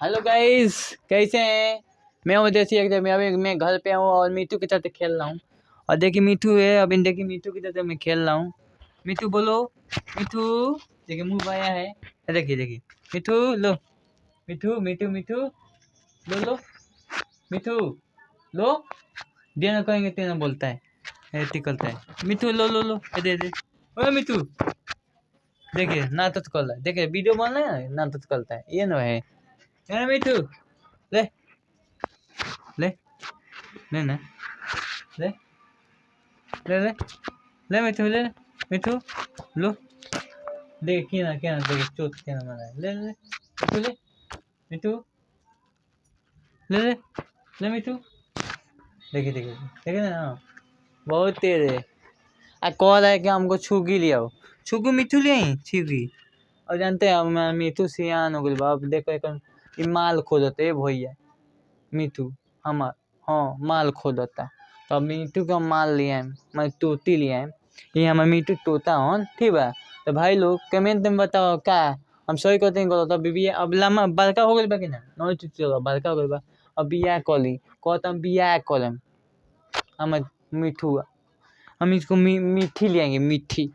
Hello guys, कैसे हैं। मैं हूँ देसी एक अभी मैं घर पे हूँ और मीठू के साथ खेल रहा हूँ। और देखिए मीठू है, अभी देखिए मीठू के साथ मैं खेल रहा हूँ। मीठू बोलो, मीठू। देखिए मुंह आया है, देखिए देखिए। मीठू लो, मीठू मीठू मीठू लो लो, मीठू लो। देना कहेंगे तेना बोलता है, ऐसे करता है। मीठू लो लो लो, दे दे। ओ मीठू, देखिए नाटक कर रहा है, देखिए वीडियो बन रहा है, नाटक करता है, ये ना है मीठू। ले ले ले ना, ले ले ले ले मिठू, ले मिठू लो। देखिए ना क्या ना, देखिए चोट क्या ना मारा है। ले ले मिठू, ले मिठू, ले ले ले मिठू। देखिए देखिए देखिए ना, हाँ बहुत तेज है। कॉल है कि हमको छुगी लिया हो, छुगू मिठू ले आई छुगी। और जानते हैं हम मिठू सियान हो गई बाप, देखो एक माल खोदते भैया मीठू हमार। हाँ माल खोदता, तो अब मीठू का माल लिया है, मैं तोती लिया है। ये हमारा मीठू तोता हो, ठीक बा। तो भाई लोग कमेंट में बताओ क्या हम सही कहते हैं। करो तो बीबी अब लम्बा बड़का हो गई बा कि ना, नौ चलो बड़का हो गई बा। अब बियाह कली कहता हम बियाह करें हम मीठू। हम इसको मीठी ले आएंगे, मीठी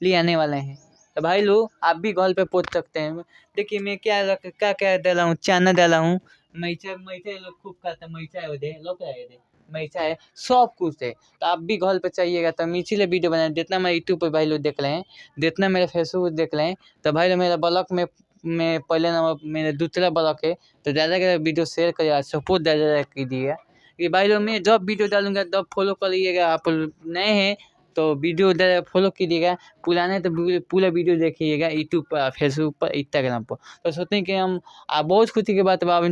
ले आने वाले हैं। तो भाई लोग आप भी घर पे पोच सकते हैं। देखिए मैं क्या क्या डाला हूँ, चना डाला हूँ, मिर्चा मिर्चा लोग खूब खाता है, मिर्चा है दे लोग है दे मिर्चा है, सब कुछ है। तो आप भी घर पे चाहिएगा तो मीठी ले वीडियो बनाए, जितना मैं यूट्यूब पे भाई लोग देख रहे हैं, जितना मेरे फेसबुक देख रहे हैं। तो भाई लोग मेरा ब्लॉग में पहले नंबर मेरा दूसरा ब्लॉग है। तो ज़्यादा ज़्यादा वीडियो शेयर करिएगा, सपोर्ट ज़्यादा कीजिएगा कि भाई लोग मैं जब वीडियो डालूंगा तब फॉलो करिएगा। आप नए हैं तो वीडियो फॉलो कीजिएगा, पुराने तो पूरा वीडियो देखिएगा यूट्यूब पर, फेसबुक पर, इंस्टाग्राम पर। तो सोचते हैं कि हम बहुत खुशी की बात अब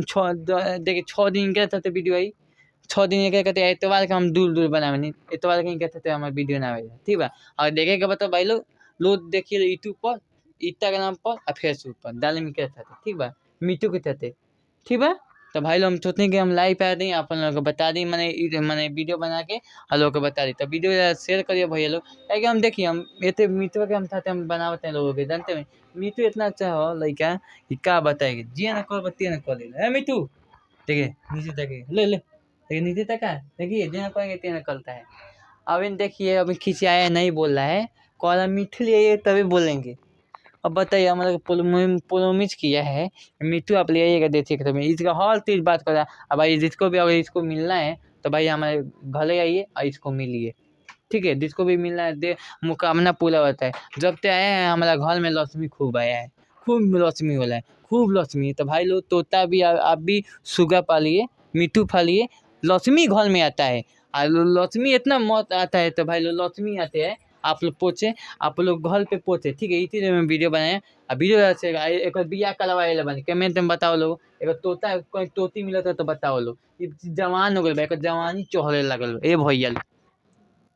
देखिए 6 दिन के साथ वीडियो आई। 6 दिन क्या कहते हैं, एतवार का हम दूर दूर बनावे नहीं, एतवार का कहते थे हमारे वीडियो ना आवे, ठीक बा। और देखेगा बताओ भाई लोग, देखिए यूट्यूब पर, इंस्टाग्राम पर और फेसबुक पर डाले में क्या था, ठीक बा, मीटू के साथ, ठीक बा। तो भाई लोग हम सोचते हैं कि हम लाइव आ दें, आप लोगों को बता दें, मैंने वीडियो बना के हम लोगों को बता दी। तो वीडियो शेयर करिए भैया लोग, ताकि हम देखिए हम इतने मित्र के हम साथ हम बनाते हैं लोगों के, जानते हैं मीठू इतना अच्छा हो लड़का कि क्या बताएगी, जिया ना कर बतिया ना कर ले मीठू। देखिए नीचे तक ले ले, देखिए नीचे तक है, देखिए जिया करेंगे तेना करता है। अभी देखिए अभी खिंचाया नहीं बोल रहा है, कॉल मीठू लिए तभी बोलेंगे। अब बताइए हम लोग प्रोमिस किया है, मीठू आप ले आइएगा देखिए, तो मैं इसका हर चीज़ बात कर रहा। अब भाई जिसको भी अगर इसको मिलना है तो भाई हमारे घर आइए और इसको मिलिए, ठीक है। जिसको भी मिलना है दे, मुकामना पूरा होता है। जब से आए हैं हमारा घर में लक्ष्मी खूब आया है, खूब लक्ष्मी हो रहा है, खूब लक्ष्मी। तो भाई लोग तोता भी आप भी सुगा पालिए, मीठू पालिए, लक्ष्मी घर में आता है। और लक्ष्मी इतना मौत आता है, तो भाई लोग लक्ष्मी आते हैं। आप लोग पोचे, आप लोग घर पे पोचे, ठीक है। इसीलिए मैं वीडियो बनाया। अब वीडियो अच्छे एक बिया करवाए बने कमेंट में बताओ लोग, एक तोता कोई तोती मिला था तो बताओ लोग। जवान हो गए भाई, जवानी चोहरे लगल ए भैया।